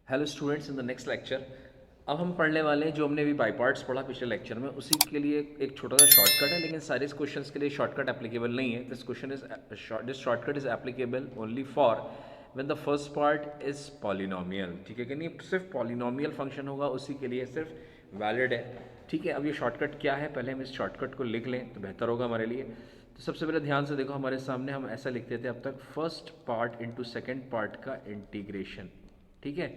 Hello students, in the next lecture अब हम पढ़ने वाले हैं जो हमने अभी बाई पार्ट्स पढ़ा पिछले लेक्चर में, उसी के लिए एक छोटा सा शॉर्टकट है, लेकिन सारे क्वेश्चंस के लिए शॉर्टकट एप्लीकेबल नहीं है। This shortcut is applicable only for when the first part is polynomial. ठीक है कि नहीं, सिर्फ पॉलिनोमियल फंक्शन होगा उसी के लिए सिर्फ वैलिड है। ठीक है, अब ये शॉर्टकट क्या है, पहले हम इस शॉर्टकट को लिख लें तो बेहतर होगा हमारे लिए। तो सबसे पहले ध्यान से देखो, हमारे सामने हम ऐसा लिखते थे अब तक, first part into second part का इंटीग्रेशन। ठीक है,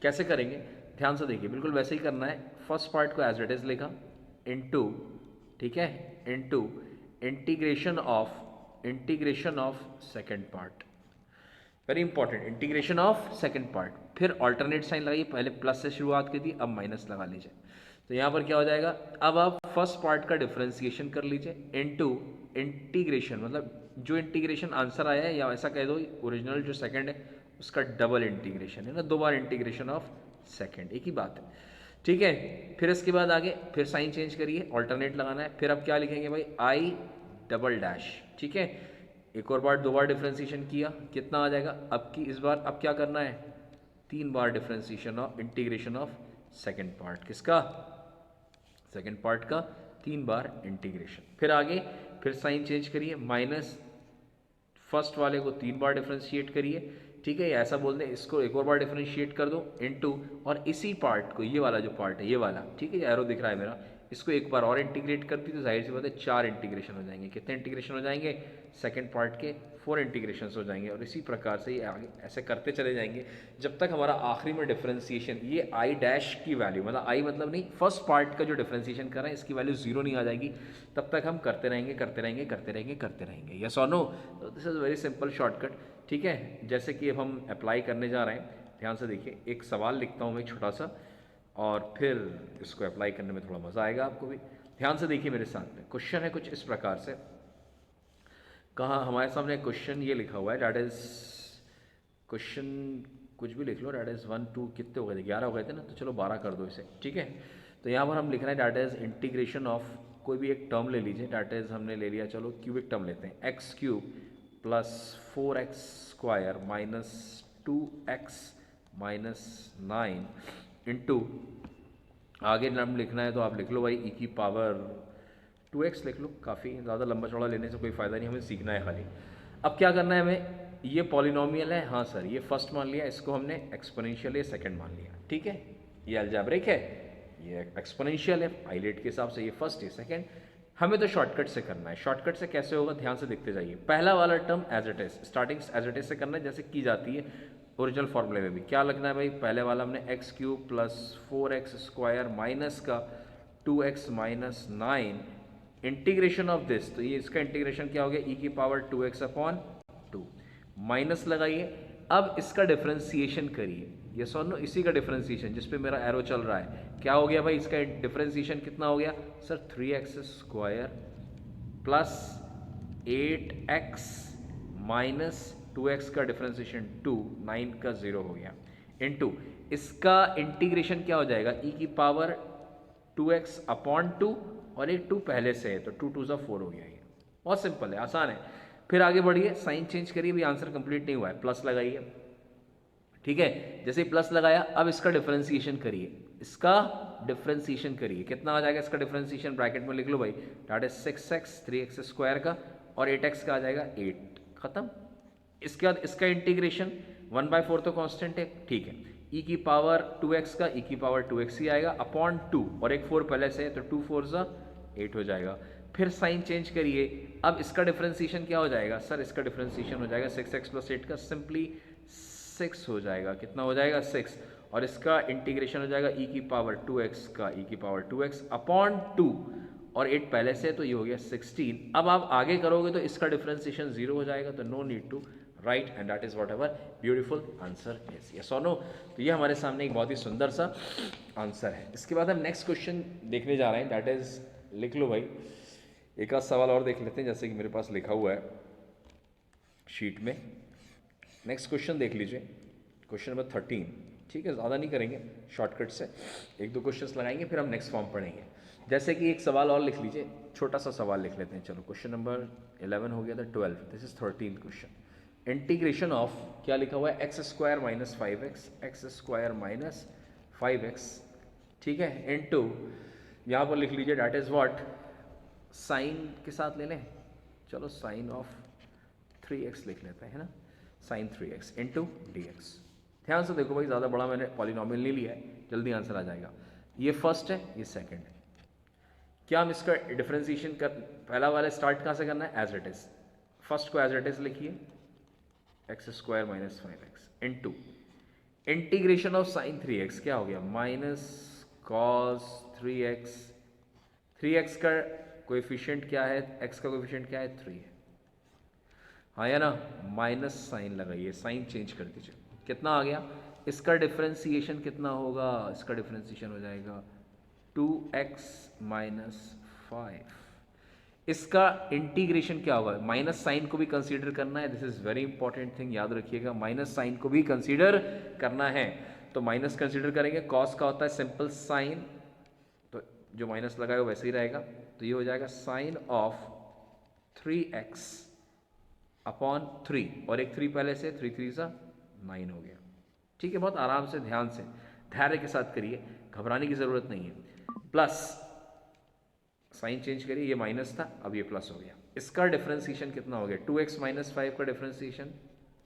कैसे करेंगे ध्यान से देखिए, बिल्कुल वैसे ही करना है। फर्स्ट पार्ट को एज इट इज लिखा इनटू, ठीक है, into integration of second part. Very important, integration of second part. फिर ऑल्टरनेट साइन लगाइए, पहले प्लस से शुरुआत की थी, अब माइनस लगा लीजिए। तो यहाँ पर क्या हो जाएगा, अब आप फर्स्ट पार्ट का डिफरेंशिएशन कर लीजिए इनटू इंटीग्रेशन, मतलब जो इंटीग्रेशन आंसर आया है, या ऐसा कह दो ओरिजिनल जो सेकंड है उसका डबल इंटीग्रेशन है ना, दो बार इंटीग्रेशन ऑफ सेकंड, एक ही बात है। ठीक है, फिर इसके बाद आगे फिर साइन चेंज करिए, ऑल्टरनेट लगाना है। फिर अब क्या लिखेंगे भाई, आई डबल डैश। ठीक है, एक और बार दो बार डिफ्रेंसिएशन किया, कितना आ जाएगा, अब की इस बार अब क्या करना है, तीन बार differentiation of integration of second part, किसका, सेकंड पार्ट का तीन बार इंटीग्रेशन। फिर आगे फिर साइन चेंज करिए, माइनस फर्स्ट वाले को तीन बार डिफ्रेंशिएट करिए। ठीक है, ऐसा बोल दें, इसको एक और बार डिफ्रेंशिएट कर दो इनटू, और इसी पार्ट को, ये वाला जो पार्ट है ये वाला, ठीक है, ये एरो दिख रहा है मेरा, इसको एक बार और इंटीग्रेट कर दी तो जाहिर सी बात है चार इंटीग्रेशन हो जाएंगे। कितने इंटीग्रेशन हो जाएंगे, सेकंड पार्ट के 4 इंटीग्रेशन हो जाएंगे। और इसी प्रकार से ये आगे ऐसे करते चले जाएंगे जब तक हमारा आखिरी में डिफ्रेंसिएशन, ये आई डैश की वैल्यू, मतलब आई मतलब नहीं, फर्स्ट पार्ट का जो डिफ्रेंसिएशन कर रहे हैं इसकी वैल्यू जीरो नहीं आ जाएगी, तब तक हम करते रहेंगे करते रहेंगे करते रहेंगे करते रहेंगे। यस और नो? तो this is very simple shortcut. ठीक है, जैसे कि अब हम अप्लाई करने जा रहे हैं, ध्यान से देखिए, एक सवाल लिखता हूँ मैं छोटा सा, और फिर इसको अप्लाई करने में थोड़ा मज़ा आएगा आपको भी। ध्यान से देखिए मेरे साथ में, क्वेश्चन है कुछ इस प्रकार से, कहाँ हमारे सामने क्वेश्चन ये लिखा हुआ है, डैट इज़ क्वेश्चन, कुछ भी लिख लो, डैट इज़ 1 2 कितने हो गए थे, 11 हो गए थे ना, तो चलो 12 कर दो इसे। ठीक है, तो यहाँ पर हम लिख रहे हैं डैट इज़ इंटीग्रेशन ऑफ, कोई भी एक टर्म ले लीजिए, डैट इज़ हमने ले लिया, चलो क्यूबिक टर्म लेते हैं, x cube plus 4x square minus 2x minus 9 into, आगे नाम लिखना है तो आप लिख लो भाई, ई की पावर 2x लिख लो, काफ़ी ज़्यादा लंबा चौड़ा लेने से कोई फ़ायदा नहीं, हमें सीखना है खाली। अब क्या करना है हमें, ये पॉलिनोमियल है, हाँ सर, ये फर्स्ट मान लिया, इसको हमने एक्सपोनेंशियल ये सेकंड मान लिया। ठीक है, ये अलजेब्रिक है, ये एक्सपोनेंशियल है, पाइलेट के हिसाब से ये फर्स्ट है सेकंड। हमें तो शॉर्टकट से करना है। शॉर्टकट से कैसे होगा, ध्यान से देखते जाइए। पहला वाला term as it is, starting as it is से करना है, जैसे की जाती है ओरिजिनल फॉर्मूले में भी। क्या लगना है भाई, पहले वाला हमने x cube plus 4x square minus का 2x minus 9 integration of this, तो ये इसका इंटीग्रेशन क्या हो गया, ई की पावर 2x अपॉन 2, माइनस लगाइए। अब इसका डिफरेंशिएशन करिए, ये सो नो, इसी का डिफरेंशिएशन जिस पे मेरा एरो चल रहा है, क्या हो गया भाई, इसका डिफरेंशिएशन कितना हो गया sir, 3x square plus 8x minus 2x का डिफरेंशिएशन 2, 9 का 0 हो गया, इनटू इसका इंटीग्रेशन क्या हो जाएगा, ई की पावर 2x अपॉन 2, और एक 2 पहले से है तो 2 2 4 हो गया। ये बहुत सिंपल है, आसान है। फिर आगे बढ़िए, साइन चेंज करिए, भी आंसर कंप्लीट नहीं हुआ है, प्लस लगाइए। ठीक है, जैसे ही प्लस लगाया, अब इसका डिफरेंशिएशन करिए, इसका डिफरेंशिएशन करिए, कितना आ जाएगा इसका डिफरेंशिएशन, ब्रैकेट में लिख लो भाई, that is 6x 3x square का, और 8x का आ जाएगा 8, खत्म। इसके बाद इसका इंटीग्रेशन 1/4 तो कांस्टेंट है, ठीक है, e की पावर 2x का e की पावर 2x ही आएगा अपॉन 2, और एक 4 पहले से है तो 2 4 8 हो जाएगा। फिर साइन चेंज करिए, अब इसका डिफरेंशिएशन क्या हो जाएगा सर, इसका डिफरेंशिएशन हो जाएगा 6x प्लस 8 का, सिंपली 6 हो जाएगा, कितना हो जाएगा 6, और इसका इंटीग्रेशन हो जाएगा ई की पावर 2x का ई की पावर 2x अपॉन 2, और 8 पहले से तो ये हो गया 16। अब आप आगे करोगे तो इसका डिफरेंशिएशन 0 हो जाएगा, तो no need to write, and that is whatever beautiful answer is, yes और नो? तो ये हमारे सामने एक बहुत ही सुंदर सा आंसर है। इसके बाद हम नेक्स्ट क्वेश्चन देखने जा रहे हैं, दैट इज, लिख लो भाई, एक आध सवाल और देख लेते हैं, जैसे कि मेरे पास लिखा हुआ है शीट में। नेक्स्ट क्वेश्चन देख लीजिए, क्वेश्चन नंबर 13। ठीक है, ज़्यादा नहीं करेंगे, शॉर्टकट से एक दो क्वेश्चंस लगाएंगे, फिर हम नेक्स्ट फॉर्म पढ़ेंगे। जैसे कि एक सवाल और लिख लीजिए, छोटा सा सवाल लिख लेते हैं, चलो क्वेश्चन नंबर 11 हो गया था, 12, this is 13 question. Integration of क्या लिखा हुआ है, x square minus 5x, x square minus 5x, ठीक है, इनटू यहाँ पर लिख लीजिए डैट इज व्हाट, साइन के साथ ले लें, चलो साइन ऑफ 3x लिख लेते हैं, है ना, sign 3x into d x. ध्यान से देखो भाई, ज़्यादा बड़ा मैंने पॉलिनॉमियल नहीं लिया है, जल्दी आंसर आ जाएगा। ये फर्स्ट है, ये सेकंड है। क्या हम इसका डिफरेंशिएशन कर, पहला वाला स्टार्ट कहाँ से करना है, एज इट इज, फर्स्ट को एज इट इज लिखिए, x square minus 5x into integration of sine 3x, क्या हो गया, माइनस कॉस 3x, 3x का कोएफिशिएंट क्या है, x का कोएफिशिएंट क्या है, 3 है, हाँ या ना, माइनस साइन लगाइए, साइन चेंज कर दीजिए, कितना आ गया, इसका डिफरेंशिएशन कितना होगा, इसका डिफरेंशिएशन हो जाएगा 2x माइनस 5, इसका इंटीग्रेशन क्या होगा, माइनस साइन को भी कंसीडर करना है, this is very important thing, याद रखिएगा, माइनस साइन को भी कंसीडर करना है, तो माइनस कंसीडर करेंगे, कॉस का होता है सिंपल साइन, तो जो माइनस लगाएगा वैसे ही रहेगा, तो ये हो जाएगा साइन ऑफ 3x अपॉन 3, और एक 3 पहले से, 3 3 सा 9 हो गया, ठीक है, बहुत आराम से ध्यान से धैर्य के साथ करिए, घबराने की ज़रूरत नहीं है, प्लस साइन चेंज करिए, ये माइनस था, अब ये प्लस हो गया, इसका डिफरेंशिएशन कितना हो गया, 2x माइनस 5 का डिफरेंशिएशन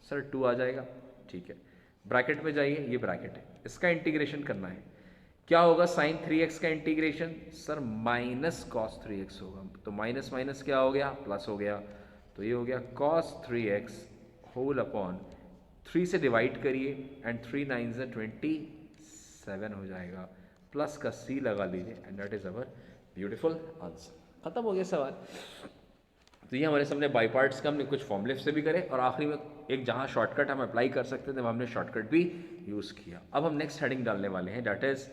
सर 2 आ जाएगा, ठीक है, ब्रैकेट में जाइए, ये ब्रैकेट है, इसका इंटीग्रेशन करना है, क्या होगा, साइन 3x का integration sir minus cos 3x होगा, तो माइनस माइनस क्या हो गया, प्लस हो गया, तो ये हो गया cos 3x होल अपॉन 3 से डिवाइड करिए एंड 3 9 से 27 हो जाएगा, प्लस का c लगा लीजिए and that is our beautiful answer, खत्म हो गया सवाल। तो ये हमारे सामने बाई पार्ट्स का हमने कुछ फॉर्मूले से भी करे, और आखिरी में एक जहाँ शॉर्टकट हम अप्लाई कर सकते थे हमने शॉर्टकट भी यूज़ किया। अब हम नेक्स्ट हेडिंग डालने वाले हैं, that is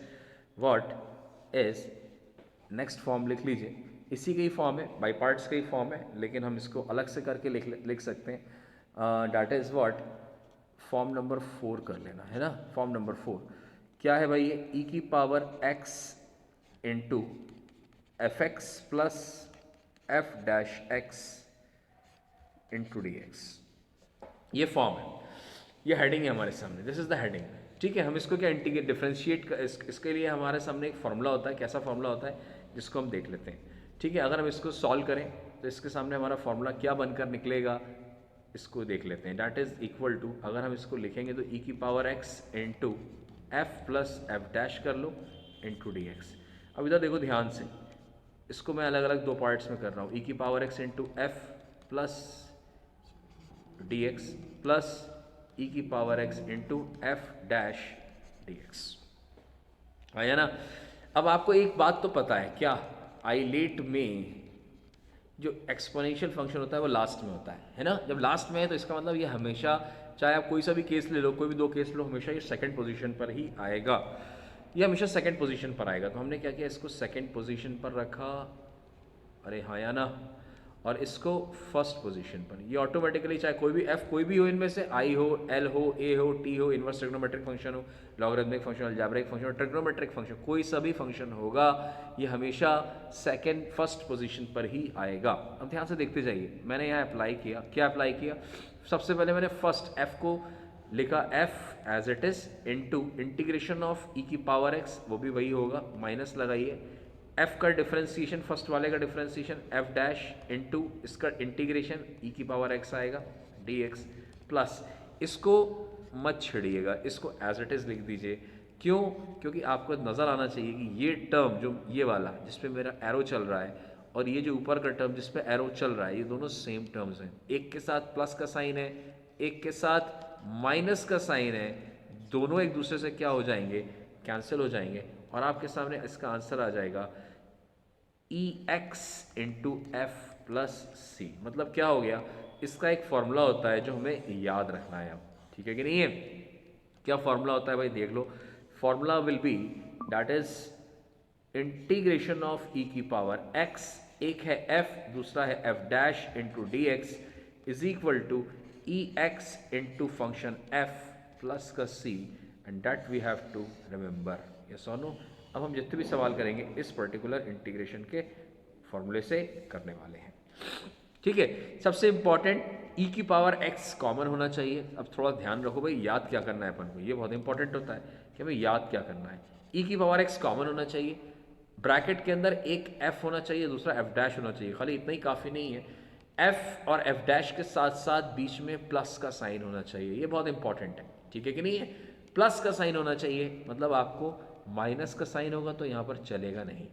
what is, next form लिख लीजिए, इसी का ही फॉर्म है, बाई पार्ट्स का ही फॉर्म है, लेकिन हम इसको अलग से करके लिख सकते हैं, that is what, form number 4 कर लेना है ना, फॉर्म नंबर 4 क्या है भाई, ये e की power x into f x plus f dash x into d x, ये फॉर्म है, ये हेडिंग है हमारे सामने, दिस इज द हेडिंग, ठीक है। हम इसको क्या इंटीग्रेट डिफरेंशिएट इसके लिए हमारे सामने एक फार्मूला होता है, कैसा फार्मूला होता है जिसको हम देख लेते हैं, ठीक है। अगर हम इसको सॉल्व करें तो इसके सामने हमारा फार्मूला क्या बनकर निकलेगा, इसको देख लेते हैं, डैट इज इक्वल टू, अगर हम इसको लिखेंगे तो ई की power x into f plus f dash कर लो इंटू डी एक्स। अब इधर देखो ध्यान से, इसको मैं अलग अलग दो पार्ट्स में कर रहा हूँ, ई की power x into f plus d x plus e की power x into f dash d x, आया ना। अब आपको एक बात तो पता है क्या, आइलेट में जो एक्सपोनेंशियल फंक्शन होता है वो लास्ट में होता है ना। जब लास्ट में है तो इसका मतलब ये हमेशा, चाहे आप कोई सा भी केस ले लो, कोई भी दो केस लो, हमेशा ये सेकंड पोजीशन पर ही आएगा, ये हमेशा सेकंड पोजीशन पर आएगा। तो हमने क्या किया, इसको सेकंड पोजीशन पर रखा, अरे हाँ या ना, और इसको फर्स्ट पोजीशन पर, ये ऑटोमेटिकली चाहे कोई भी एफ कोई भी हो इनमें से, आई हो, एल हो, ए हो, टी हो, इनवर्स ट्रिग्नोमेट्रिक फंक्शन हो, logarithmic function, algebraic function, trigonometric function, कोई सा भी फंक्शन होगा ये हमेशा सेकंड फर्स्ट पोजीशन पर ही आएगा। अब ध्यान से देखते जाइए, मैंने यहाँ अप्लाई किया, क्या अप्लाई किया, सबसे पहले मैंने फर्स्ट एफ को लिखा f as it is into integration of e की पावर एक्स, वो भी वही होगा, माइनस लगाइए, एफ का डिफरेंशिएशन, फर्स्ट वाले का डिफरेंशिएशन एफ डैश इंटू इसका इंटीग्रेशन ई की पावर एक्स आएगा डी एक्स, प्लस इसको मत छेड़िएगा, इसको एज इट इज़ लिख दीजिए। क्यों? क्योंकि आपको नज़र आना चाहिए कि ये टर्म जो ये वाला जिस पे मेरा एरो चल रहा है और ये जो ऊपर का टर्म जिस पे एरो चल रहा है, ये दोनों सेम टर्म्स हैं। एक के साथ प्लस का साइन है, एक के साथ माइनस का साइन है, दोनों एक दूसरे से क्या हो जाएंगे, कैंसिल हो जाएंगे, और आपके सामने इसका आंसर आ जाएगा ई एक्स इंटू एफ प्लस सी। मतलब क्या हो गया, इसका एक फॉर्मूला होता है जो हमें याद रखना है, अब ठीक है कि नहीं है। क्या फॉर्मूला होता है भाई, देख लो, formula will be that is integration of e की पावर एक्स, एक है एफ दूसरा है f dash into d x, is equal to e x into function f plus का c, and that we have to remember, yes और no. अब हम जितने भी सवाल करेंगे इस पर्टिकुलर इंटीग्रेशन के फॉर्मूले से करने वाले हैं, ठीक है। सबसे इंपॉर्टेंट ई की पावर एक्स कॉमन होना चाहिए। अब थोड़ा ध्यान रखो भाई, याद क्या करना है अपन को, ये बहुत इंपॉर्टेंट होता है कि भाई याद क्या करना है। ई की पावर एक्स कॉमन होना चाहिए, ब्रैकेट के अंदर एक एफ होना चाहिए, दूसरा एफ डैश होना चाहिए। खाली इतना ही काफ़ी नहीं है, एफ और एफ डैश के साथ साथ बीच में प्लस का साइन होना चाहिए, ये बहुत इंपॉर्टेंट है, ठीक है कि नहीं है। प्लस का साइन होना चाहिए, मतलब आपको माइनस का साइन होगा तो यहाँ पर चलेगा नहीं,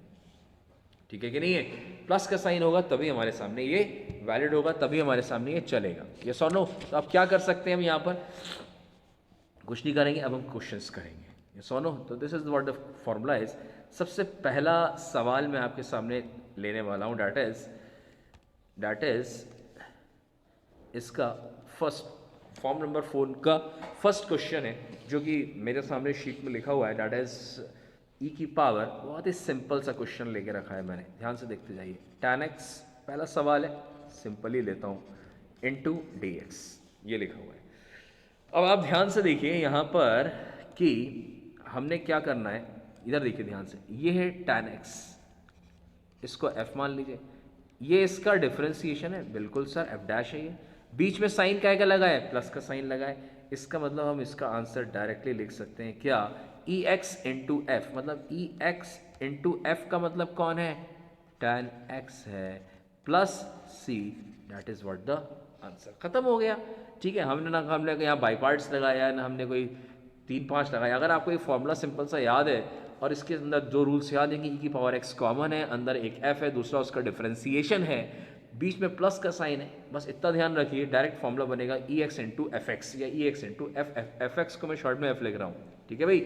ठीक है कि नहीं है। प्लस का साइन होगा तभी हमारे सामने ये वैलिड होगा, तभी हमारे सामने ये चलेगा। ये सो नो। तो अब क्या कर सकते हैं हम यहाँ पर, कुछ नहीं करेंगे, अब हम क्वेश्चंस करेंगे। ये सो नो। तो this is what the formula is. सबसे पहला सवाल मैं आपके सामने लेने वाला हूँ, डैट इज इसका फर्स्ट फॉर्म नंबर 4 का फर्स्ट क्वेश्चन है, जो कि मेरे सामने शीट में लिखा हुआ है। डैट इज ई की पावर, बहुत ही सिंपल सा क्वेश्चन लेके रखा है मैंने, ध्यान से देखते जाइए। tan x पहला सवाल है, सिंपल ही लेता हूँ, इंटू डी एक्स, ये लिखा हुआ है। अब आप ध्यान से देखिए यहाँ पर कि हमने क्या करना है, इधर देखिए ध्यान से, ये है tan x, इसको f मान लीजिए, ये इसका डिफरेंशिएशन है, बिल्कुल सर f डैश है, ये बीच में साइन क्या का लगा है, प्लस का साइन लगा है। इसका मतलब हम इसका आंसर डायरेक्टली लिख सकते हैं क्या, ई एक्स इंटू एफ, मतलब ई एक्स इंटू एफ का मतलब कौन है, tan x है, plus C, that is what the answer. खत्म हो गया, ठीक है। हमने यहाँ बाई पार्ट्स लगाया, ना हमने कोई 3-5 लगाया। अगर आपको ये फॉर्मूला सिंपल सा याद है और इसके अंदर 2 रूल्स याद हैं कि ई की पावर एक्स कॉमन है, अंदर एक एफ है, दूसरा उसका डिफरेंशिएशन है, बीच में प्लस का साइन है, बस इतना ध्यान रखिए, डायरेक्ट फॉर्मूला बनेगा ई एक्स इंटू एफ एक्स, या ई एक्स इंटू एफ एक्स को मैं शॉर्ट में एफ लिख रहा हूँ, ठीक है भाई।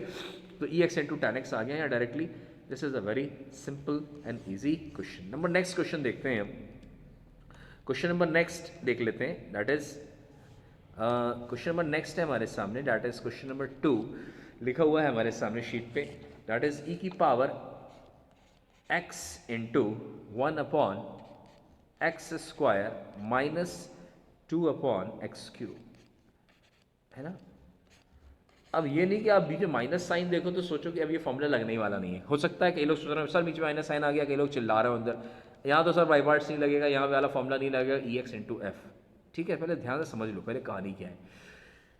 तो ई एक्स इंटू tan x आ गया यहाँ directly. This is a very simple and easy question. Number next question देखते हैं हम। क्वेश्चन नंबर नेक्स्ट देख लेते हैं, that is question number next है हमारे सामने, दैट इज क्वेश्चन नंबर 2 लिखा हुआ है हमारे सामने शीट पे। दैट इज ई की power x into 1 upon x square minus 2 upon x cube, है ना। अब ये नहीं कि आप बीच में माइनस साइन देखो तो सोचो कि अब ये फॉर्मूला लगने ही वाला नहीं है। हो सकता है कई लोग सोच रहे हैं सर बीच में माइनस साइन आ गया, कई लोग चिल्ला रहे हो अंदर, यहाँ तो सर बाई पार्ट्स नहीं लगेगा, यहाँ वाला फॉर्मूला नहीं लगेगा, ई एक्स इंटू एफ, ठीक है। पहले ध्यान से समझ लो पहले कहानी क्या है।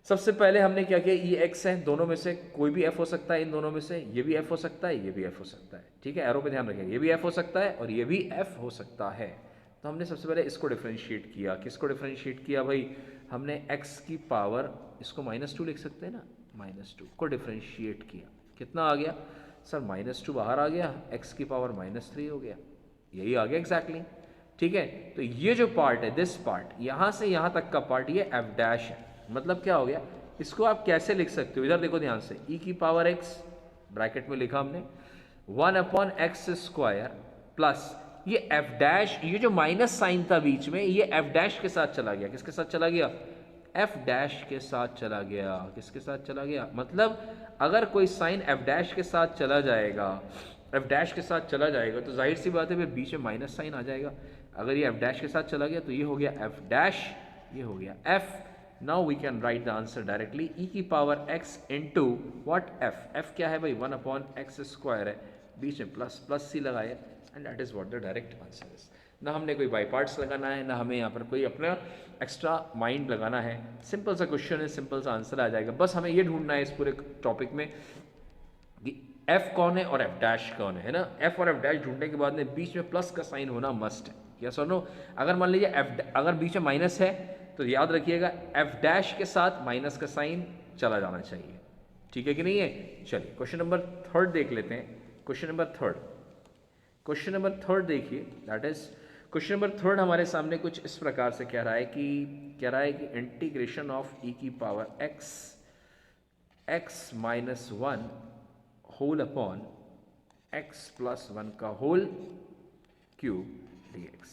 सबसे पहले हमने क्या किया, ई एक्स है, दोनों में से कोई भी एफ हो सकता है, इन दोनों में से ये भी एफ हो सकता है, ये भी एफ हो सकता है, ठीक है। एरो पे ध्यान रखिएगा, ये भी एफ हो सकता है और ये भी एफ हो सकता है। तो हमने सबसे पहले इसको डिफ्रेंशिएट किया। किसको डिफ्रेंशिएट किया भाई, हमने x की पावर, इसको -2 लिख सकते हैं ना, -2 को डिफ्रेंशिएट किया, कितना आ गया सर, -2 बाहर आ गया, x की पावर -3 हो गया, यही आ गया एग्जैक्टली, ठीक है। तो ये जो पार्ट है, दिस पार्ट, यहाँ से यहाँ तक का पार्ट, ये f डैश है। मतलब क्या हो गया, इसको आप कैसे लिख सकते हो, इधर देखो ध्यान से, e की पावर x ब्रैकेट में लिखा हमने 1 अपॉन एक्स स्क्वायर प्लस ये एफ डैश, ये जो माइनस साइन था बीच में, ये एफ डैश के साथ चला गया। किसके साथ चला गया, एफ डैश के साथ चला गया। किसके साथ चला गया, मतलब अगर कोई साइन एफ डैश के साथ चला जाएगा, एफ डैश के साथ चला जाएगा तो जाहिर सी बात है फिर बीच में माइनस साइन आ जाएगा। अगर ये एफ डैश के साथ चला गया तो ये हो गया एफ डैश, ये हो गया f. Now we can write the answer directly, e की power x into what f, f क्या है भाई 1 अपॉन एक्स स्क्वायर है, बीच में प्लस प्लस सी लगाए, and that is what the direct answer is. ना हमने कोई बाई पार्ट्स लगाना है, ना हमें यहाँ पर कोई अपना एक्स्ट्रा माइंड लगाना है, सिंपल सा क्वेश्चन है, सिंपल सा आंसर आ जाएगा। बस हमें ये ढूंढना है इस पूरे टॉपिक में कि एफ कौन है और एफ डैश कौन है ना। एफ और एफ डैश ढूंढने के बाद में बीच में प्लस का साइन होना मस्ट है, यस और नो। अगर मान लीजिए एफ, अगर बीच में माइनस है तो याद रखिएगा एफ डैश के साथ माइनस का साइन चला जाना चाहिए, ठीक है कि नहीं है। चलिए क्वेश्चन नंबर 3 देख लेते हैं। क्वेश्चन नंबर 3 देखिए, दैट इज क्वेश्चन नंबर 3 हमारे सामने कुछ इस प्रकार से कह रहा है कि इंटीग्रेशन ऑफ ई की power x minus 1 whole upon x plus 1 का होल क्यूब dx,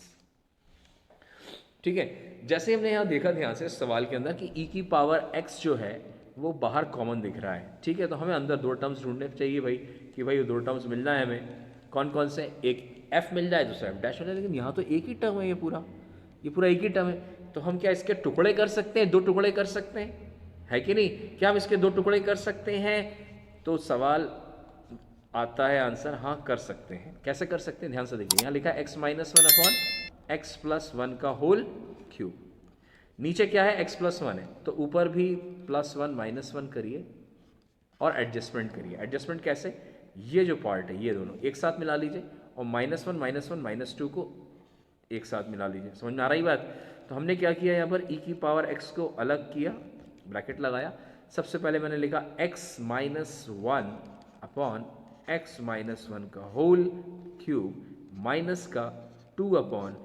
ठीक है। जैसे हमने यहाँ देखा ध्यान से इस सवाल के अंदर कि e की पावर x जो है वो बाहर कॉमन दिख रहा है, ठीक है। तो हमें अंदर 2 टर्म्स ढूंढने चाहिए भाई, कि भाई 2 टर्म्स मिलना है हमें। कौन कौन से, एक f मिल जाए, दूसरा f डैश मिल जाए, लेकिन यहाँ तो एक ही टर्म है, ये पूरा एक ही टर्म है। तो हम क्या इसके टुकड़े कर सकते हैं, 2 टुकड़े कर सकते हैं, है कि नहीं। क्या हम इसके 2 टुकड़े कर सकते हैं, तो सवाल आता है आंसर, हाँ कर सकते हैं। कैसे कर सकते हैं, ध्यान से देखिए, यहाँ लिखा है x minus 1 upon x plus 1 का होल क्यूब। नीचे क्या है x प्लस वन है, तो ऊपर भी प्लस वन माइनस वन करिए और एडजस्टमेंट करिए। एडजस्टमेंट कैसे, ये जो पार्ट है ये दोनों एक साथ मिला लीजिए और माइनस वन माइनस टू को एक साथ मिला लीजिए। समझ में आ रही बात? तो हमने क्या किया यहाँ पर, e की पावर x को अलग किया, ब्रैकेट लगाया। सबसे पहले मैंने लिखा x minus one upon x minus one का होल क्यूब माइनस का टू अपॉन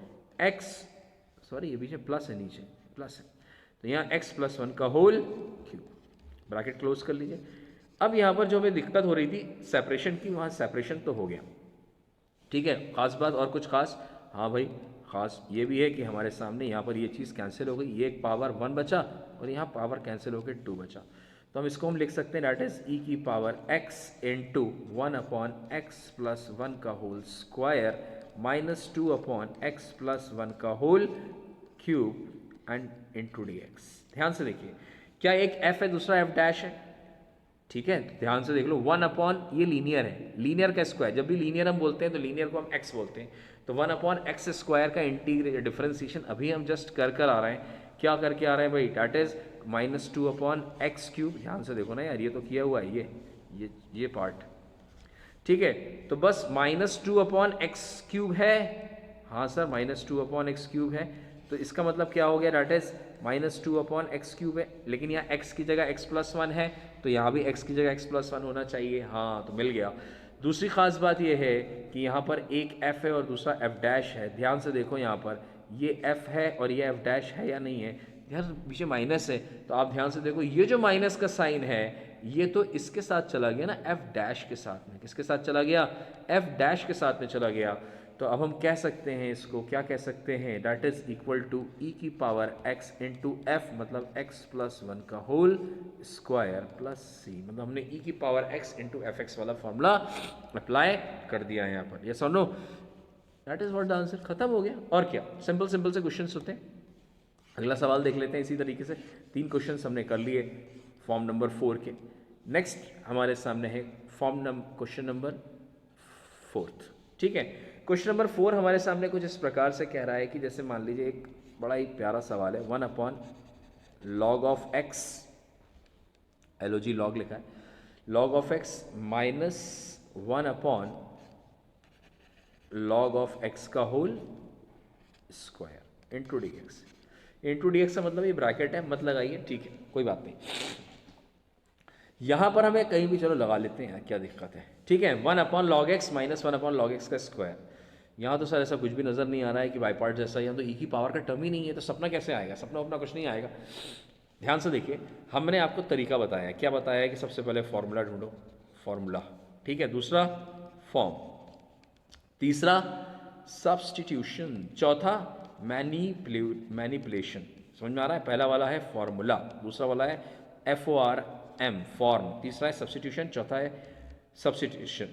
एक्स, सॉरी ये पीछे प्लस है, नीचे प्लस है, तो यहाँ x प्लस वन का होल क्यूब, ब्रैकेट क्लोज कर लीजिए। अब यहाँ पर जो हमें दिक्कत हो रही थी सेपरेशन की, वहाँ सेपरेशन तो हो गया, ठीक है। खास बात और कुछ खास, हाँ भाई खास ये भी है कि हमारे सामने यहाँ पर ये चीज़ कैंसिल हो गई, ये एक पावर वन बचा और यहाँ पावर कैंसिल होकर टू बचा, तो हम इसको हम लिख सकते हैं डैट इज e की power x into one upon x plus one का whole square minus two upon x plus one का whole cube and into d x. ध्यान से देखिए, क्या एक f है दूसरा f डैश है, ठीक है, ध्यान से देख लो। वन अपॉन ये लीनियर है, लीनियर का स्क्वायर, जब भी लीनियर हम बोलते हैं तो लीनियर को हम x बोलते हैं, तो वन अपॉन एक्स स्क्वायर का इंटीग्रेट डिफरेंशिएशन अभी हम जस्ट कर आ रहे हैं। क्या करके आ रहे हैं भाई, that is minus two upon x cube. ध्यान से देखो ना यार, ये तो किया हुआ है ये पार्ट, ठीक है। तो बस minus two upon x cube है, हाँ sir minus two upon x cube है, तो इसका मतलब क्या हो गया, that is minus two upon x cube है, लेकिन यहाँ एक्स की जगह एक्स प्लस वन है, तो यहाँ भी एक्स की जगह एक्स प्लस वन होना चाहिए, हाँ तो मिल गया। दूसरी खास बात यह है कि यहाँ पर एक f है और दूसरा f डैश है। ध्यान से देखो यहाँ पर ये f है और ये f डैश है या नहीं है, यार पीछे माइनस है, तो आप ध्यान से देखो ये जो माइनस का साइन है ये तो इसके साथ चला गया ना, f डैश के साथ में, किसके साथ चला गया, f डैश के साथ में चला गया। तो अब हम कह सकते हैं इसको, क्या कह सकते हैं, that is equal to e की पावर x इंटू एफ, मतलब x प्लस वन का होल स्क्वायर प्लस c, मतलब हमने e की power x into f x वाला फॉर्मूला अप्लाई कर दिया है यहाँ पर। यस और no, that is what the answer, खत्म हो गया। और क्या, सिंपल सिंपल से क्वेश्चंस होते हैं। अगला सवाल देख लेते हैं इसी तरीके से, 3 क्वेश्चंस हमने कर लिए फॉर्म नंबर 4 के। नेक्स्ट हमारे सामने है क्वेश्चन नंबर 4, ठीक है। क्वेश्चन नंबर 4 हमारे सामने कुछ इस प्रकार से कह रहा है कि जैसे मान लीजिए एक बड़ा ही प्यारा सवाल है, one upon log of x, L O G log लिखा है, log of x minus one upon log of x का whole square into d x. Into d x का मतलब ये ब्रैकेट है, मत लगाइए, ठीक है कोई बात नहीं। यहां पर हमें कहीं भी चलो लगा लेते हैं, क्या दिक्कत है, ठीक है। One upon log x minus one upon log x का स्क्वायर, यहाँ तो सर ऐसा कुछ भी नज़र नहीं आ रहा है कि बाई पार्ट जैसा, यहाँ तो ई की पावर का टर्म ही नहीं है, तो सपना कैसे आएगा, सपना अपना कुछ नहीं आएगा। ध्यान से देखिए, हमने आपको तरीका बताया, क्या बताया है कि सबसे पहले फॉर्मूला ढूंढो, फॉर्मूला, ठीक है, दूसरा फॉर्म, तीसरा सब्स्टिट्यूशन, चौथा मैनिपुलेशन। समझ में आ रहा है, पहला वाला है फॉर्मूला, दूसरा वाला है FORM फॉर्म, तीसरा है सब्स्टिट्यूशन, चौथा है सब्स्टिट्यूशन,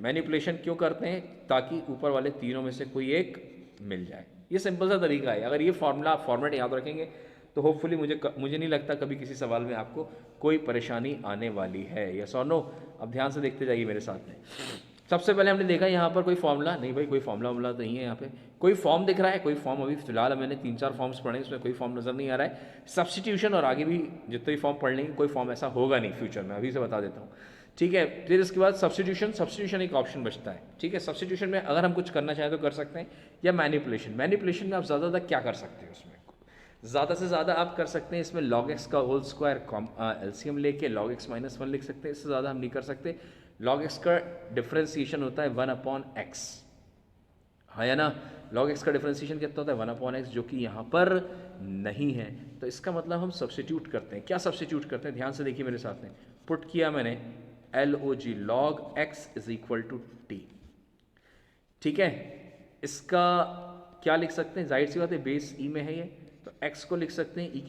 मैनिपुलेशन क्यों करते हैं, ताकि ऊपर वाले तीनों में से कोई एक मिल जाए। ये सिंपल सा तरीका है, अगर ये फॉर्मूला फॉर्मेट याद रखेंगे तो होपफुली मुझे नहीं लगता कभी किसी सवाल में आपको कोई परेशानी आने वाली है। यस और नो, अब ध्यान से देखते जाइए मेरे साथ में। सबसे पहले हमने देखा यहाँ पर कोई फॉर्मूला नहीं, भाई कोई फॉर्मूला नहीं है यहाँ पे, कोई फॉर्म दिख रहा है, कोई फॉर्म अभी फिलहाल मैंने 3-4 फॉर्म्स पढ़े, उसमें कोई फॉर्म नज़र नहीं आ रहा है। सब्स्टिट्यूशन और आगे भी जितने भी फॉर्म पढ़ लेंगे कोई फॉर्म ऐसा होगा नहीं फ्यूचर में, अभी से बता देता हूँ, ठीक है। फिर इसके बाद सब्स्टिट्यूशन एक ऑप्शन बचता है, ठीक है। सब्स्टिट्यूशन में अगर हम कुछ करना चाहें तो कर सकते हैं, या मैनिपुलेशन में आप ज़्यादा क्या कर सकते हैं, उसमें ज़्यादा से ज़्यादा आप कर सकते हैं इसमें log x का होल स्क्वायर एलसीएम लेके log x माइनस वन लिख सकते हैं, इससे ज़्यादा हम नहीं कर सकते। log x का डिफरेंशिएशन होता है 1/x, हाँ या ना, log x का डिफरेंशिएशन कितना होता है 1/x, जो कि यहाँ पर नहीं है, तो इसका मतलब हम सब्स्टिट्यूट करते हैं। क्या सब्स्टिट्यूट करते हैं, ध्यान से देखिए मेरे साथ में, पुट किया मैंने log log x is equal to t, ठीक है। इसका क्या लिख सकते हैं, जाहिर सी बात है बेस ई में है ये, तो x को लिख सकते हैं e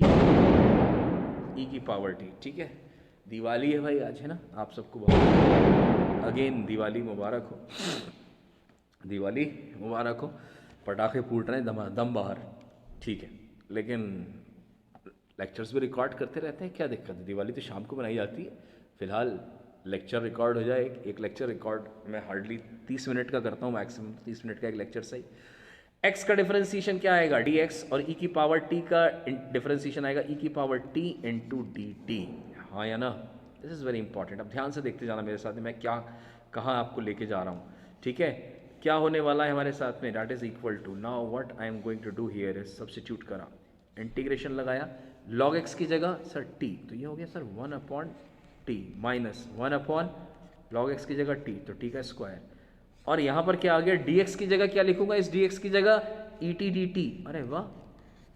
की पावर t, ठीक है। दिवाली है भाई आज, है ना, आप सबको बहुत अगेन दिवाली मुबारक हो, दिवाली मुबारक हो, पटाखे फूट रहे हैं दम बाहर, ठीक है, लेकिन लेक्चर्स भी रिकॉर्ड करते रहते हैं, क्या दिक्कत है, दिवाली तो शाम को बनाई जाती है। फिलहाल लेक्चर रिकॉर्ड हो जाए, एक लेक्चर रिकॉर्ड मैं हार्डली 30 मिनट का करता हूँ, मैक्सिमम 30 मिनट का एक लेक्चर सही। x का डिफरेंशिएशन क्या आएगा dx, और e की पावर t का डिफरेंशिएशन आएगा e की पावर t इंटू dt। हाँ या ना? This is very important. अब ध्यान से देखते जाना मेरे साथ में, मैं क्या कहाँ आपको लेके जा रहा हूँ। ठीक है, क्या होने वाला है हमारे साथ में, that is equal to, now what I am going to do here is substitute करा, इंटीग्रेशन लगाया, log x की जगह सर t, तो ये हो गया sir 1/t minus 1/log x की जगह t, तो t का स्क्वायर, और यहाँ पर क्या आ गया dx की जगह क्या लिखूंगा, इस dx की जगह et dt। अरे वाह,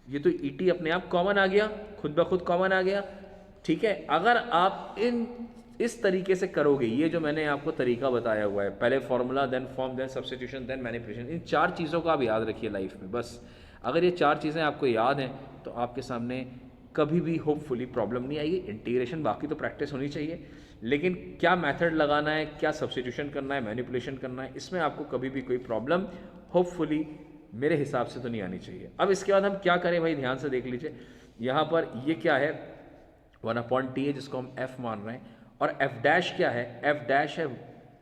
ये तो et अपने आप कॉमन आ गया, खुद ब खुद कॉमन आ गया। ठीक है, अगर आप इस तरीके से करोगे, ये जो मैंने आपको तरीका बताया हुआ है, पहले formula then form then substitution then manipulation, इन 4 चीज़ों को आप याद रखिए लाइफ में। बस अगर ये 4 चीज़ें आपको याद हैं तो आपके सामने कभी भी होपफुली प्रॉब्लम नहीं आएगी। इंटीग्रेशन बाकी तो प्रैक्टिस होनी चाहिए, लेकिन क्या मेथड लगाना है, क्या सब्स्टिट्यूशन करना है, मैनिपुलेशन करना है, इसमें आपको कभी भी कोई प्रॉब्लम होपफुली मेरे हिसाब से तो नहीं आनी चाहिए। अब इसके बाद हम क्या करें भाई, ध्यान से देख लीजिए, यहाँ पर ये क्या है 1/t है जिसको हम f मान रहे हैं, और f डैश क्या है, f डैश है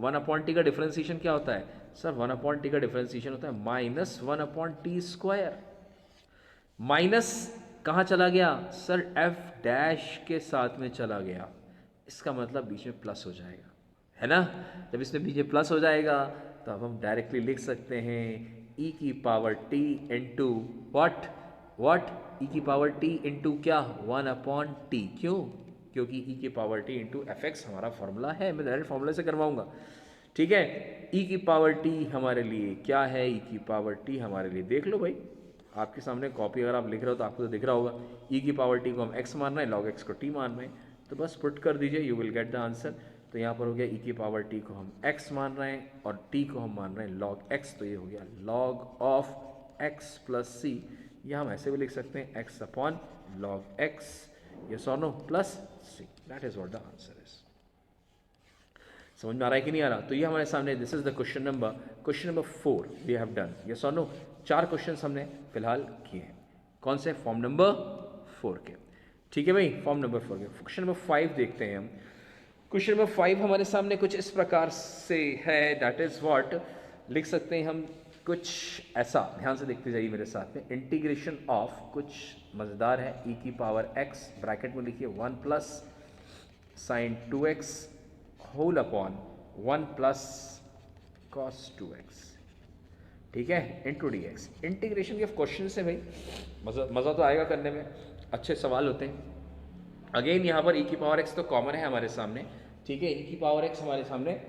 1/t का डिफरेंशिएशन क्या होता है सर, 1/t का डिफरेंशिएशन होता है माइनस 1/t स्क्वायर। माइनस कहाँ चला गया सर, f डैश के साथ में चला गया, इसका मतलब बीच में प्लस हो जाएगा, है ना? जब इसमें बीच में प्लस हो जाएगा तो अब हम डायरेक्टली लिख सकते हैं e की power t into what e की पावर t इंटू क्या 1/t। क्यों? क्योंकि e की power t into f x हमारा फॉर्मूला है, मैं डायरेक्ट फॉर्मूले से करवाऊंगा। ठीक है, e की पावर t हमारे लिए क्या है, e की पावर t हमारे लिए देख लो भाई, आपके सामने कॉपी अगर आप लिख रहे हो तो आपको तो दिख रहा होगा, e की पावर t को हम x मान रहे हैं, log x को t मान रहे हैं, तो बस पुट कर दीजिए, you will get the answer. तो यहाँ पर हो गया e की पावर t को हम x मान रहे हैं और t को हम मान रहे हैं log x, तो ये हो गया log of x plus c, या हम ऐसे भी लिख सकते हैं x upon log x, yes और no, plus c, that is what the answer is. समझ में आ रहा है कि नहीं आ रहा? तो ये हमारे सामने, this is the question number 4 we have done, yes और नो। 4 क्वेश्चन हमने फिलहाल किए हैं, कौन से, फॉर्म नंबर 4 के। ठीक है भाई, फॉर्म नंबर 4 के। क्वेश्चन नंबर 5 देखते हैं हम। क्वेश्चन नंबर 5 हमारे सामने कुछ इस प्रकार से है, दैट इज व्हाट लिख सकते हैं हम कुछ ऐसा, ध्यान से देखते जाइए मेरे साथ में, इंटीग्रेशन ऑफ, कुछ मज़ेदार है, e की पावर x ब्रैकेट में लिखिए 1 plus sine 2x whole upon 1 plus cos 2x, ठीक है, इंटू डी एक्स। इंटीग्रेशन के क्वेश्चन से भाई मज़ा तो आएगा करने में, अच्छे सवाल होते हैं। अगेन यहाँ पर e की पावर x तो कॉमन है हमारे सामने, ठीक है, e की पावर x हमारे सामने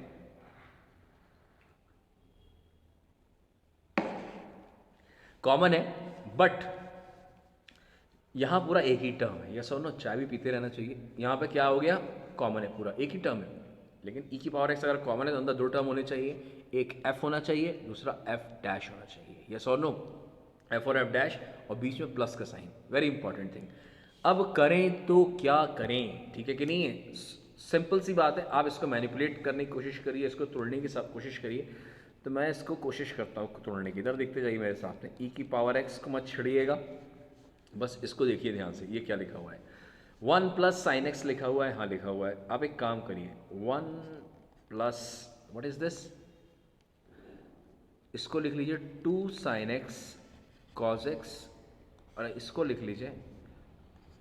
कॉमन है, बट यहाँ पूरा एक ही टर्म है, यस और नो, चाय भी पीते रहना चाहिए। यहाँ पे क्या हो गया, कॉमन है, पूरा एक ही टर्म है, लेकिन e की पावर x अगर कॉमन है तो अंदर 2 टर्म होने चाहिए, एक f होना चाहिए, दूसरा f डैश होना चाहिए, यस और नो, f और f डैश, और बीच में प्लस का साइन, वेरी इंपॉर्टेंट थिंग। अब करें तो क्या करें, ठीक है कि नहीं है, सिंपल सी बात है, आप इसको मैनिपुलेट करने की कोशिश करिए, इसको तोड़ने की सब कोशिश करिए, तो मैं इसको कोशिश करता हूँ तोड़ने की। इधर देखते जाइए मेरे साथ में, e की पावर x को मत छिड़िएगा, बस इसको देखिए ध्यान से, ये क्या लिखा हुआ है, 1 प्लस साइन एक्स लिखा हुआ है, हाँ लिखा हुआ है। आप एक काम करिए, 1 प्लस व्हाट इज दिस, इसको लिख लीजिए 2 साइन एक्स कॉस एक्स, और इसको लिख लीजिए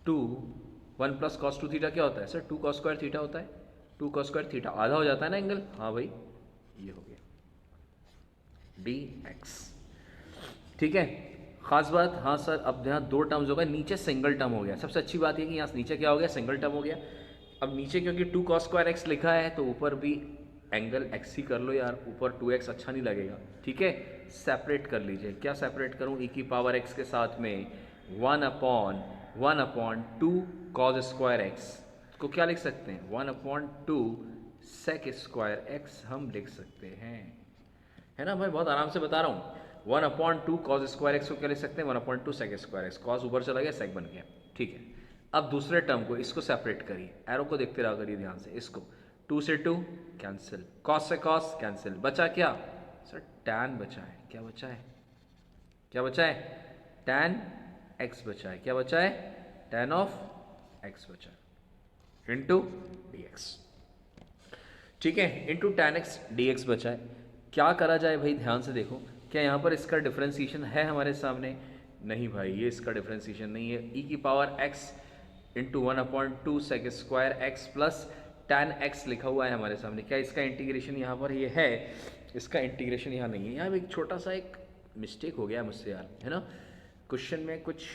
1 प्लस कॉस 2 थीटा क्या होता है सर, 2 कॉस स्क्वायर थीटा होता है, 2 कॉस स्क्वायर थीटा आधा हो जाता है ना एंगल, हाँ भाई, ये हो गया dx, ठीक है। खास बात, हाँ सर, अब यहाँ 2 टर्म्स हो गए, नीचे सिंगल टर्म हो गया, सबसे अच्छी बात ये कि यहाँ नीचे क्या हो गया, सिंगल टर्म हो गया। अब नीचे क्योंकि 2 cos स्क्वायर x लिखा है तो ऊपर भी एंगल x ही कर लो यार, ऊपर 2x अच्छा नहीं लगेगा, ठीक है, सेपरेट कर लीजिए। क्या सेपरेट करूँ, e की पावर x के साथ में 1/2 cos स्क्वायर x को क्या लिख सकते हैं, 1/2 sec स्क्वायर x हम लिख सकते हैं, है ना भाई, बहुत आराम से बता रहा हूँ। 1/2 cos स्क्वायर एक्स को क्या लिख सकते हैं, 1/2 sec स्क्वायर एक्स, cos ऊपर चला गया, sec बन गया, ठीक है। अब दूसरे टर्म को, इसको सेपरेट करिए, एरो को देखते रहा करिए ध्यान से, इसको 2 से 2 कैंसिल, cos से cos कैंसिल, बचा क्या सर, tan बचा है, क्या बचा है, क्या बचा है, tan x बचा है, क्या बचा है, tan ऑफ x बचा है, इंटू dx, ठीक है, इंटू tan x dx बचा है। क्या करा जाए भाई, ध्यान से देखो, क्या यहाँ पर इसका डिफ्रेंसिएशन है हमारे सामने? नहीं भाई, ये इसका डिफ्रेंसिएशन नहीं है। ई की power x into 1/2 sec square x plus tan x लिखा हुआ है हमारे सामने। क्या इसका इंटीग्रेशन यहाँ पर ये है? इसका इंटीग्रेशन यहाँ नहीं है। यहाँ एक छोटा सा एक मिस्टेक हो गया है मुझसे यार, है ना। क्वेश्चन में कुछ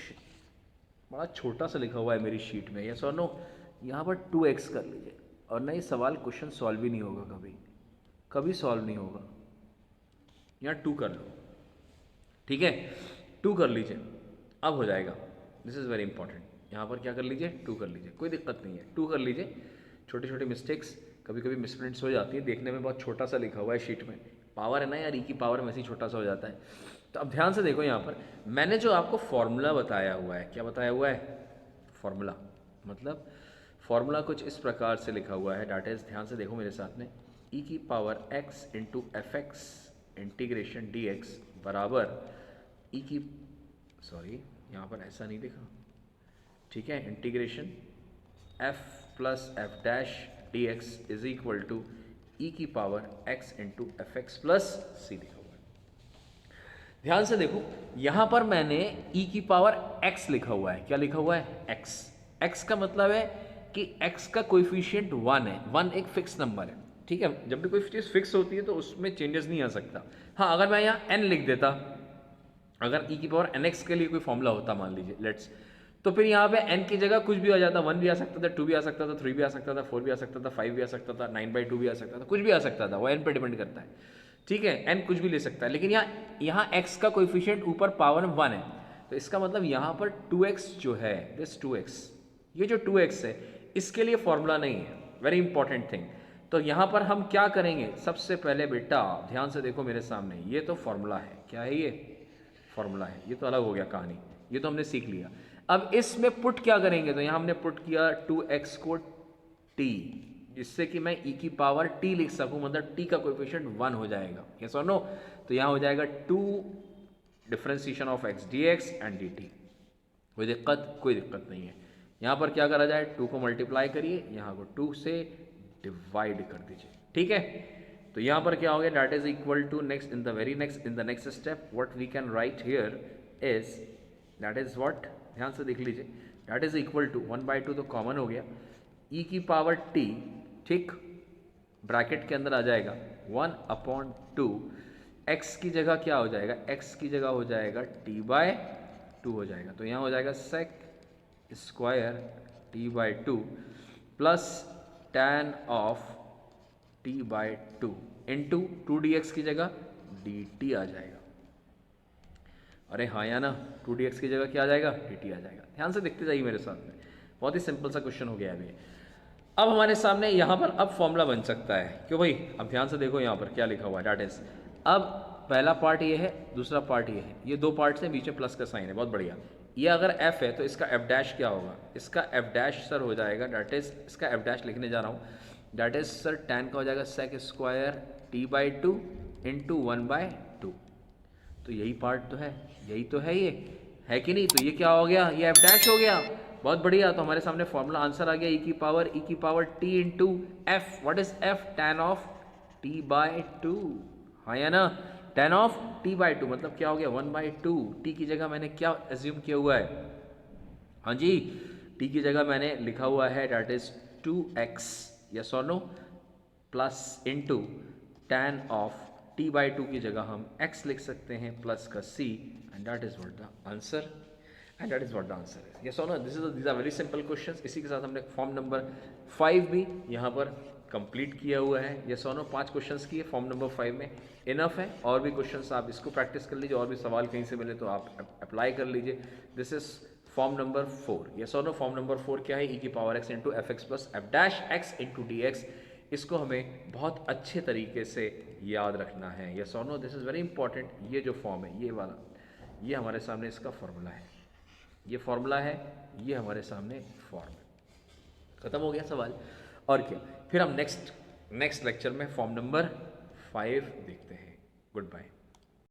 बड़ा छोटा सा लिखा हुआ है मेरी शीट में, यस और नो। यहाँ पर 2x कर लीजिए, और ना ये सवाल क्वेश्चन सॉल्व ही नहीं होगा, कभी कभी सॉल्व नहीं होगा। यहाँ 2 कर लो, ठीक है, 2 कर लीजिए, अब हो जाएगा। This is very important. यहाँ पर क्या कर लीजिए? 2 कर लीजिए, कोई दिक्कत नहीं है, 2 कर लीजिए। छोटे छोटे मिस्टेक्स कभी कभी मिसप्रिंट्स हो जाती है, देखने में बहुत छोटा सा लिखा हुआ है शीट में, पावर है ना यार, ई की पावर में से छोटा सा हो जाता है। तो अब ध्यान से देखो, यहाँ पर मैंने जो आपको फॉर्मूला बताया हुआ है, क्या बताया हुआ है? फॉर्मूला, मतलब फॉर्मूला कुछ इस प्रकार से लिखा हुआ है, डेट इज, ध्यान से देखो मेरे साथ में, ई की power x into f x integration D x बराबर ई की, सॉरी यहाँ पर ऐसा नहीं लिखा, ठीक है, integration f plus f dash d x is equal to e की power x into f x plus c लिखा हुआ है। ध्यान से देखो, यहां पर मैंने ई की पावर एक्स लिखा हुआ है। क्या लिखा हुआ है? एक्स। एक्स का मतलब है कि एक्स का कोएफिशिएंट 1 है, 1 एक फिक्स नंबर है, ठीक है। जब भी कोई चीज़ फिक्स होती है तो उसमें चेंजेस नहीं आ सकता। हाँ, अगर मैं यहाँ एन लिख देता, अगर ई की पावर एन एक्स के लिए कोई फॉर्मूला होता मान लीजिए, लेट्स, तो फिर यहाँ पे n की जगह कुछ भी आ जाता, 1 भी आ सकता था, 2 भी आ सकता था, 3 भी आ सकता था, 4 भी आ सकता था, 5 भी आ सकता था, 9/2 भी आ सकता था, कुछ भी आ सकता था, वो n पे डिपेंड करता है, ठीक है, n कुछ भी ले सकता है। लेकिन यहाँ x का कोएफिशिएंट ऊपर पावर 1 है, तो इसका मतलब यहाँ पर 2x जो है, दिस 2x, ये जो 2x है, इसके लिए फॉर्मूला नहीं है, वेरी इंपॉर्टेंट थिंग। तो यहाँ पर हम क्या करेंगे? सबसे पहले बेटा ध्यान से देखो मेरे सामने, ये तो फॉर्मूला है, क्या है ये? फॉर्मूला है, ये तो अलग हो गया कहानी, ये तो हमने सीख लिया। अब इसमें पुट क्या करेंगे? तो यहाँ हमने पुट किया 2x को t, जिससे कि मैं e की पावर t लिख सकूं, मतलब t का कोएफिशिएंट 1 हो जाएगा, यस और नो। तो यहाँ हो जाएगा 2 differentiation of x dx and dt। कोई दिक्कत? कोई दिक्कत नहीं है। यहाँ पर क्या करा जाए? 2 को मल्टीप्लाई करिए, यहाँ को 2 से डिवाइड कर दीजिए, ठीक है। तो यहाँ पर क्या हो गया? That is equal to next, in the next step what we can write here is, that is what, ध्यान से देख लीजिए, दैट इज इक्वल टू 1/2 तो कॉमन हो गया, ई की पावर टी, ठीक, ब्रैकेट के अंदर आ जाएगा 1/2, एक्स की जगह क्या हो जाएगा? एक्स की जगह हो जाएगा t/2 हो जाएगा। तो यहाँ हो जाएगा sec square t/2 plus tan of t/2 into 2dx की जगह dt आ जाएगा। अरे हाँ या ना, 2dx की जगह क्या आ जाएगा? dt आ जाएगा। ध्यान से देखते जाइए मेरे साथ में, बहुत ही सिंपल सा क्वेश्चन हो गया अभी। अब हमारे सामने यहाँ पर अब फॉर्मूला बन सकता है, क्यों भाई? अब ध्यान से देखो यहाँ पर क्या लिखा हुआ है, डैट इज, अब पहला पार्ट ये है, दूसरा पार्ट ये है, ये 2 पार्ट्स हैं, बीच में प्लस का साइन है, बहुत बढ़िया। ये अगर f है तो इसका f डैश क्या होगा? इसका f डैश सर हो जाएगा, डैट इज, इसका f डैश लिखने जा रहा हूँ, डैट इज सर tan का हो जाएगा सेक स्क्वायर t/2 इंटू 1/2। तो यही पार्ट तो है, यही तो है, ये है कि नहीं? तो ये क्या हो गया? ये f डैश हो गया, बहुत बढ़िया। तो हमारे सामने फॉर्मूला आंसर आ गया, ई की power t into F, what is f? tan of t/2, हाँ या ना, tan ऑफ t/2 मतलब क्या हो गया? 1/2। t की जगह मैंने क्या एज्यूम किया हुआ है? हाँ जी, t की जगह मैंने लिखा हुआ है दैट इज 2x, यस और no, plus into tan of t/2 की जगह हम x लिख सकते हैं, प्लस का c, and that is what the answer, and that is what the answer is, yes और no. These are very simple questions. इसी के साथ हमने फॉर्म नंबर 5 भी यहाँ पर कंप्लीट किया हुआ है, यस और नो। 5 क्वेश्चंस किए फॉर्म नंबर 5 में, इनफ है। और भी क्वेश्चंस आप इसको प्रैक्टिस कर लीजिए, और भी सवाल कहीं से मिले तो आप अप्लाई कर लीजिए। This is form number 4, yes और नो। फॉर्म नंबर 4 क्या है? ई की power x into f x plus f dash x into d x. इसको हमें बहुत अच्छे तरीके से याद रखना है, यस और no. This is very important. ये जो फॉर्म है, ये वाला, ये हमारे सामने इसका फॉर्मूला है, ये फॉर्मूला है, ये हमारे सामने फॉर्म है। खत्म हो गया सवाल, और क्या। फिर हम नेक्स्ट लेक्चर में फॉर्म नंबर 5 देखते हैं। Good bye.